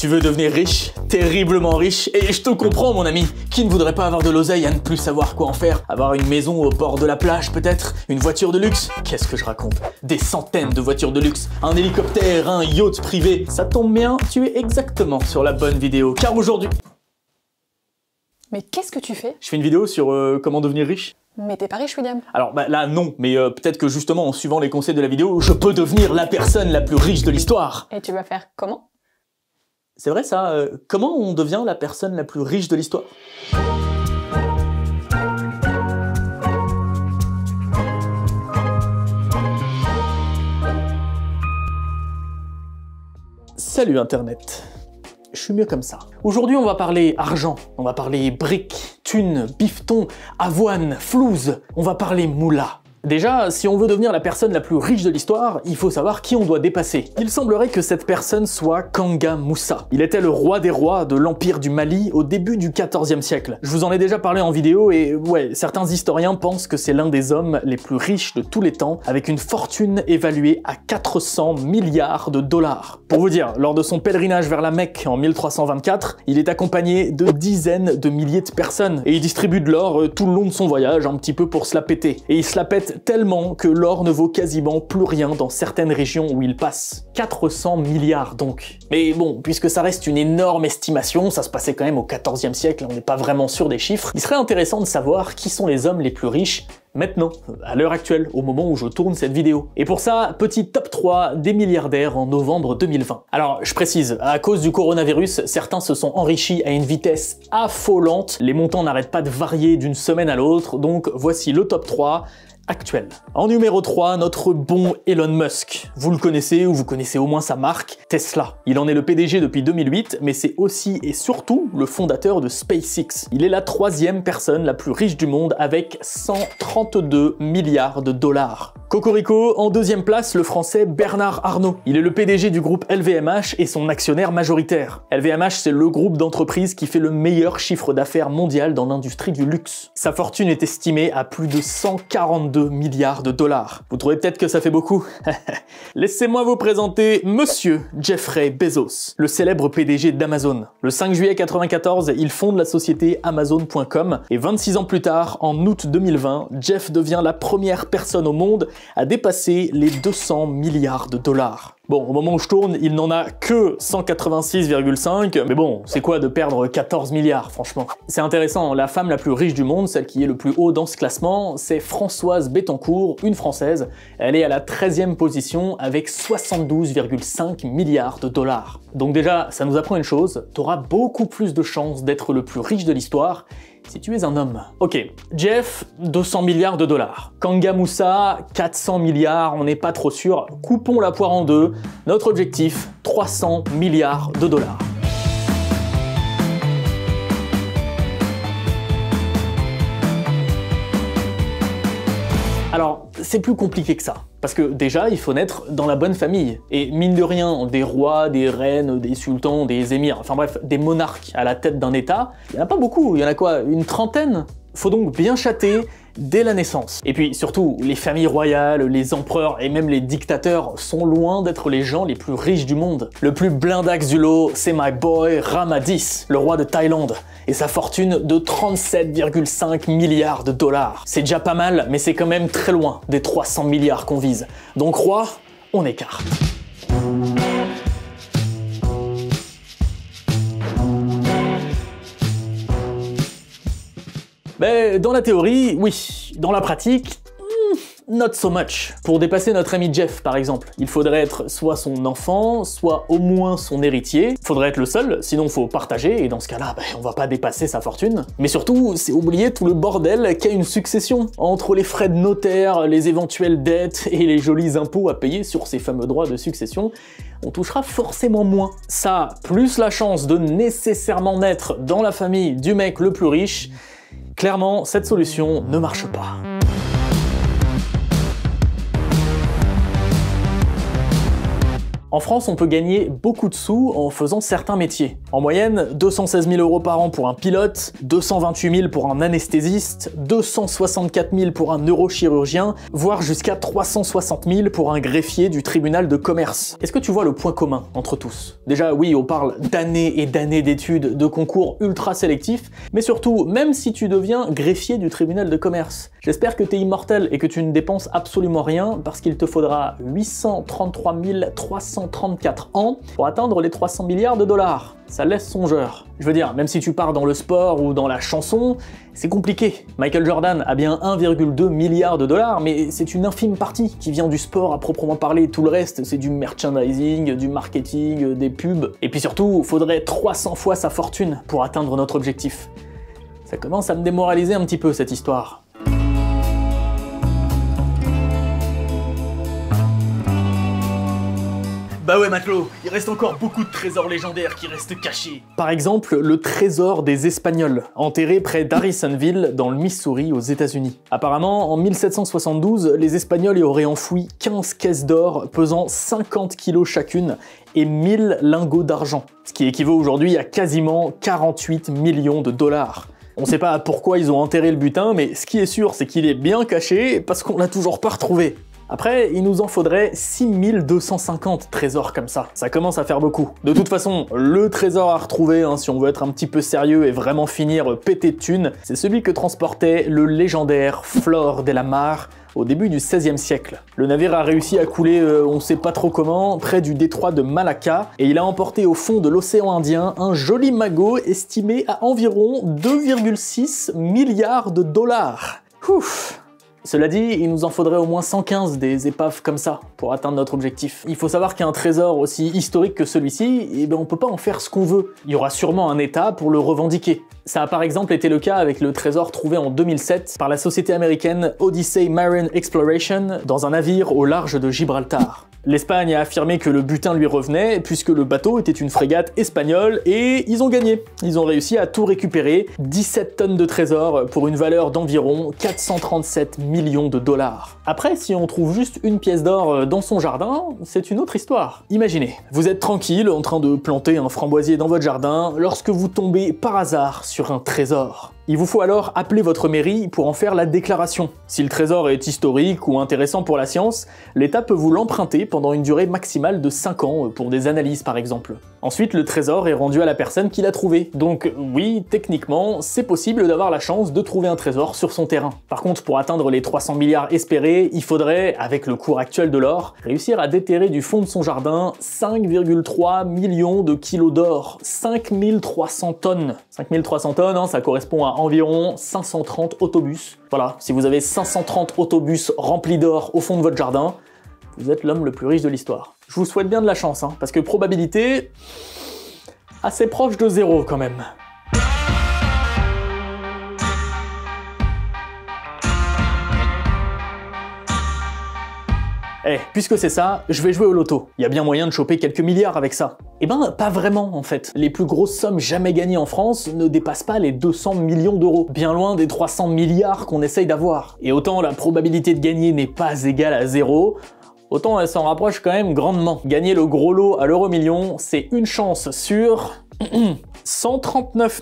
Tu veux devenir riche, terriblement riche, et je te comprends mon ami, qui ne voudrait pas avoir de l'oseille à ne plus savoir quoi en faire? Avoir une maison au bord de la plage peut-être? Une voiture de luxe? Qu'est-ce que je raconte? Des centaines de voitures de luxe, un hélicoptère, un yacht privé. Ça tombe bien, tu es exactement sur la bonne vidéo, car aujourd'hui... Mais qu'est-ce que tu fais? Je fais une vidéo sur comment devenir riche. Mais t'es pas riche, William. Alors là non, mais peut-être que justement en suivant les conseils de la vidéo, je peux devenir la personne la plus riche de l'histoire. Et tu vas faire comment? C'est vrai ça, comment on devient la personne la plus riche de l'histoire? Salut Internet, je suis mieux comme ça. Aujourd'hui on va parler argent, on va parler briques, thunes, bifton, avoine, flouze, on va parler moula. Déjà, si on veut devenir la personne la plus riche de l'histoire, il faut savoir qui on doit dépasser. Il semblerait que cette personne soit Kanga Moussa. Il était le roi des rois de l'Empire du Mali au début du XIVe siècle. Je vous en ai déjà parlé en vidéo et ouais, certains historiens pensent que c'est l'un des hommes les plus riches de tous les temps, avec une fortune évaluée à 400 milliards de dollars. Pour vous dire, lors de son pèlerinage vers la Mecque en 1324, il est accompagné de dizaines de milliers de personnes et il distribue de l'or tout le long de son voyage, un petit peu pour se la péter. Et il se la pète tellement que l'or ne vaut quasiment plus rien dans certaines régions où il passe. 400 milliards donc. Mais bon, puisque ça reste une énorme estimation, ça se passait quand même au XIVe siècle, on n'est pas vraiment sûr des chiffres, il serait intéressant de savoir qui sont les hommes les plus riches maintenant, à l'heure actuelle, au moment où je tourne cette vidéo. Et pour ça, petit top 3 des milliardaires en novembre 2020. Alors, je précise, à cause du coronavirus, certains se sont enrichis à une vitesse affolante, les montants n'arrêtent pas de varier d'une semaine à l'autre, donc voici le top 3 actuel. En numéro 3, notre bon Elon Musk. Vous le connaissez ou vous connaissez au moins sa marque, Tesla. Il en est le PDG depuis 2008, mais c'est aussi et surtout le fondateur de SpaceX. Il est la 3e personne la plus riche du monde avec 132 milliards de dollars. Cocorico, en 2e place, le français Bernard Arnault. Il est le PDG du groupe LVMH et son actionnaire majoritaire. LVMH, c'est le groupe d'entreprises qui fait le meilleur chiffre d'affaires mondial dans l'industrie du luxe. Sa fortune est estimée à plus de 142 milliards de dollars. Vous trouvez peut-être que ça fait beaucoup? Laissez-moi vous présenter Monsieur Jeffrey Bezos, le célèbre PDG d'Amazon. Le 5 juillet 1994, il fonde la société Amazon.com et 26 ans plus tard, en août 2020, Jeff devient la première personne au monde à dépasser les 200 milliards de dollars. Bon, au moment où je tourne, il n'en a que 186,5, mais bon, c'est quoi de perdre 14 milliards, franchement? C'est intéressant, la femme la plus riche du monde, celle qui est le plus haut dans ce classement, c'est Françoise Bettencourt, une Française. Elle est à la 13e position avec 72,5 milliards de dollars. Donc déjà, ça nous apprend une chose, t'auras beaucoup plus de chances d'être le plus riche de l'histoire si tu es un homme. Ok, Jeff, 200 milliards de dollars. Kanga Moussa, 400 milliards, on n'est pas trop sûr. Coupons la poire en deux. Notre objectif, 300 milliards de dollars. Alors, c'est plus compliqué que ça. Parce que déjà, il faut naître dans la bonne famille. Et mine de rien, des rois, des reines, des sultans, des émirs, enfin bref, des monarques à la tête d'un état, il n'y en a pas beaucoup, il y en a quoi, une trentaine? Faut donc bien châter dès la naissance. Et puis surtout, les familles royales, les empereurs et même les dictateurs sont loin d'être les gens les plus riches du monde. Le plus blindax du lot, c'est my boy Ramadis, le roi de Thaïlande, et sa fortune de 37,5 milliards de dollars. C'est déjà pas mal, mais c'est quand même très loin des 300 milliards qu'on vise. Donc roi, on écarte. Mais dans la théorie, oui. Dans la pratique, not so much. Pour dépasser notre ami Jeff, par exemple, il faudrait être soit son enfant, soit au moins son héritier. Il faudrait être le seul, sinon faut partager, et dans ce cas-là, on va pas dépasser sa fortune. Mais surtout, c'est oublier tout le bordel qu'est une succession. Entre les frais de notaire, les éventuelles dettes et les jolis impôts à payer sur ces fameux droits de succession, on touchera forcément moins. Ça, plus la chance de nécessairement naître dans la famille du mec le plus riche, clairement, cette solution ne marche pas. En France, on peut gagner beaucoup de sous en faisant certains métiers. En moyenne, 216 000 € par an pour un pilote, 228 000 pour un anesthésiste, 264 000 pour un neurochirurgien, voire jusqu'à 360 000 pour un greffier du tribunal de commerce. Est-ce que tu vois le point commun entre tous? Déjà, oui, on parle d'années et d'années d'études, de concours ultra sélectifs, mais surtout, même si tu deviens greffier du tribunal de commerce, j'espère que t'es immortel et que tu ne dépenses absolument rien parce qu'il te faudra 833 334 ans pour atteindre les 300 milliards de dollars. Ça laisse songeur. Je veux dire, même si tu pars dans le sport ou dans la chanson, c'est compliqué. Michael Jordan a bien 1,2 milliard de dollars, mais c'est une infime partie qui vient du sport à proprement parler. Tout le reste, c'est du merchandising, du marketing, des pubs. Et puis surtout, faudrait 300 fois sa fortune pour atteindre notre objectif. Ça commence à me démoraliser un petit peu cette histoire. Bah ouais Matelot, il reste encore beaucoup de trésors légendaires qui restent cachés. Par exemple, le trésor des Espagnols, enterré près d'Harrisonville, dans le Missouri, aux États-Unis. Apparemment, en 1772, les Espagnols y auraient enfoui 15 caisses d'or pesant 50 kilos chacune et 1000 lingots d'argent, ce qui équivaut aujourd'hui à quasiment 48 millions de dollars. On sait pas pourquoi ils ont enterré le butin, mais ce qui est sûr, c'est qu'il est bien caché parce qu'on l'a toujours pas retrouvé. Après, il nous en faudrait 6250 trésors comme ça. Ça commence à faire beaucoup. De toute façon, le trésor à retrouver, si on veut être un petit peu sérieux et vraiment finir pété de thunes, c'est celui que transportait le légendaire Flor de la Mar au début du XVIe siècle. Le navire a réussi à couler, on sait pas trop comment, près du détroit de Malacca, et il a emporté au fond de l'océan Indien un joli magot estimé à environ 2,6 milliards de dollars. Ouf. Cela dit, il nous en faudrait au moins 115 des épaves comme ça pour atteindre notre objectif. Il faut savoir qu'un trésor aussi historique que celui-ci, on peut pas en faire ce qu'on veut. Il y aura sûrement un état pour le revendiquer. Ça a par exemple été le cas avec le trésor trouvé en 2007 par la société américaine Odyssey Marine Exploration dans un navire au large de Gibraltar. L'Espagne a affirmé que le butin lui revenait puisque le bateau était une frégate espagnole et ils ont gagné. Ils ont réussi à tout récupérer, 17 tonnes de trésors pour une valeur d'environ 437 millions de dollars. Après, si on trouve juste une pièce d'or dans son jardin, c'est une autre histoire. Imaginez, vous êtes tranquille en train de planter un framboisier dans votre jardin lorsque vous tombez par hasard sur un trésor. Il vous faut alors appeler votre mairie pour en faire la déclaration. Si le trésor est historique ou intéressant pour la science, l'État peut vous l'emprunter pendant une durée maximale de 5 ans pour des analyses par exemple. Ensuite, le trésor est rendu à la personne qui l'a trouvé. Donc oui, techniquement, c'est possible d'avoir la chance de trouver un trésor sur son terrain. Par contre, pour atteindre les 300 milliards espérés, il faudrait, avec le cours actuel de l'or, réussir à déterrer du fond de son jardin 5,3 millions de kilos d'or. 5300 tonnes. 5300 tonnes, ça correspond à environ 530 autobus. Voilà, si vous avez 530 autobus remplis d'or au fond de votre jardin, vous êtes l'homme le plus riche de l'histoire. Je vous souhaite bien de la chance, parce que probabilité assez proche de 0 quand même. Puisque c'est ça, je vais jouer au loto. Il y a bien moyen de choper quelques milliards avec ça. Pas vraiment en fait. Les plus grosses sommes jamais gagnées en France ne dépassent pas les 200 millions d'euros, bien loin des 300 milliards qu'on essaye d'avoir. Et autant la probabilité de gagner n'est pas égale à 0, autant elle s'en rapproche quand même grandement. Gagner le gros lot à l'euro million, c'est une chance sur 139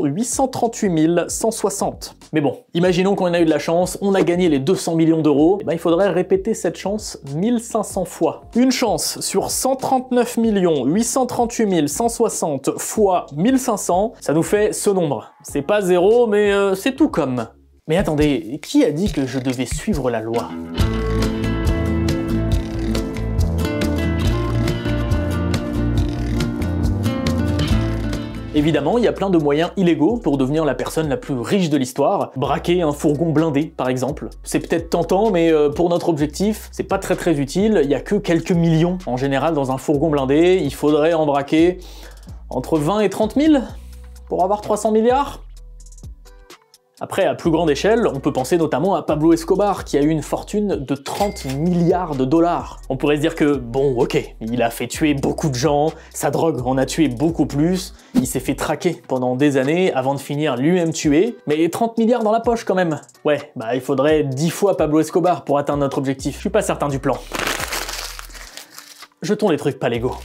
838 160. Mais bon, imaginons qu'on a eu de la chance, on a gagné les 200 millions d'euros, il faudrait répéter cette chance 1500 fois. Une chance sur 139 838 160 fois 1500, ça nous fait ce nombre. C'est pas 0, mais c'est tout comme. Mais attendez, qui a dit que je devais suivre la loi ? Évidemment, il y a plein de moyens illégaux pour devenir la personne la plus riche de l'histoire. Braquer un fourgon blindé, par exemple. C'est peut-être tentant, mais pour notre objectif, c'est pas très utile. Il y a que quelques millions, en général, dans un fourgon blindé. Il faudrait en braquer entre 20 et 30 000 pour avoir 300 milliards. Après, à plus grande échelle, on peut penser notamment à Pablo Escobar, qui a eu une fortune de 30 milliards de dollars. On pourrait se dire que, bon, ok, il a fait tuer beaucoup de gens, sa drogue en a tué beaucoup plus, il s'est fait traquer pendant des années avant de finir lui-même tué, mais 30 milliards dans la poche quand même. Ouais, il faudrait 10 fois Pablo Escobar pour atteindre notre objectif. Je suis pas certain du plan. jetons les trucs pas légaux.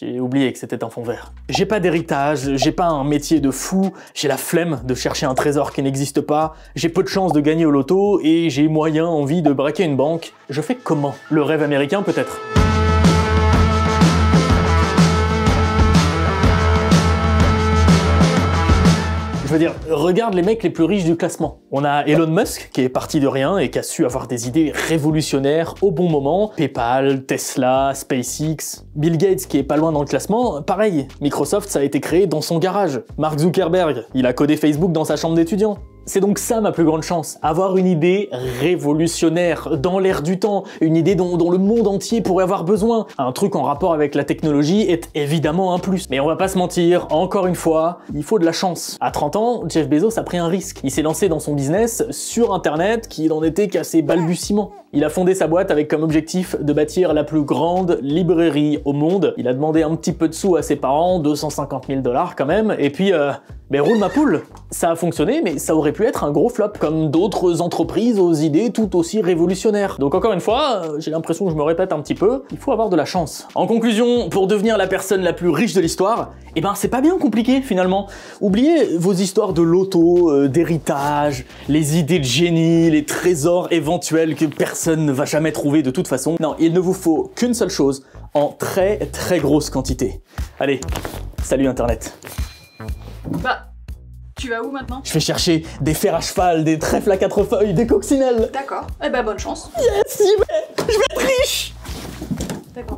J'ai oublié que c'était un fond vert. J'ai pas d'héritage, j'ai pas un métier de fou, j'ai la flemme de chercher un trésor qui n'existe pas, j'ai peu de chances de gagner au loto et j'ai moyen envie de braquer une banque. Je fais comment? Le rêve américain peut-être? Je veux dire, regarde les mecs les plus riches du classement. On a Elon Musk, qui est parti de rien et qui a su avoir des idées révolutionnaires au bon moment. PayPal, Tesla, SpaceX. Bill Gates, qui est pas loin dans le classement, pareil. Microsoft, ça a été créé dans son garage. Mark Zuckerberg, il a codé Facebook dans sa chambre d'étudiant. C'est donc ça ma plus grande chance, avoir une idée révolutionnaire, dans l'air du temps, une idée dont le monde entier pourrait avoir besoin. Un truc en rapport avec la technologie est évidemment un plus. Mais on va pas se mentir, encore une fois, il faut de la chance. À 30 ans, Jeff Bezos a pris un risque. Il s'est lancé dans son business sur Internet qui n'en était qu'à ses balbutiements. Il a fondé sa boîte avec comme objectif de bâtir la plus grande librairie au monde. Il a demandé un petit peu de sous à ses parents, 250 000 $ quand même, et puis roule ma poule. Ça a fonctionné, mais ça aurait pu être un gros flop, comme d'autres entreprises aux idées tout aussi révolutionnaires. Donc encore une fois, j'ai l'impression que je me répète un petit peu, il faut avoir de la chance. En conclusion, pour devenir la personne la plus riche de l'histoire, c'est pas bien compliqué finalement. Oubliez vos histoires de loto, d'héritage, les idées de génie, les trésors éventuels que personne ne va jamais trouver de toute façon. Non, il ne vous faut qu'une seule chose, en très très grosse quantité. Allez, salut Internet. Bah, tu vas où maintenant? Je vais chercher des fers à cheval, des trèfles à 4 feuilles, des coccinelles. D'accord. Eh ben bonne chance. Yes, je vais être riche. D'accord.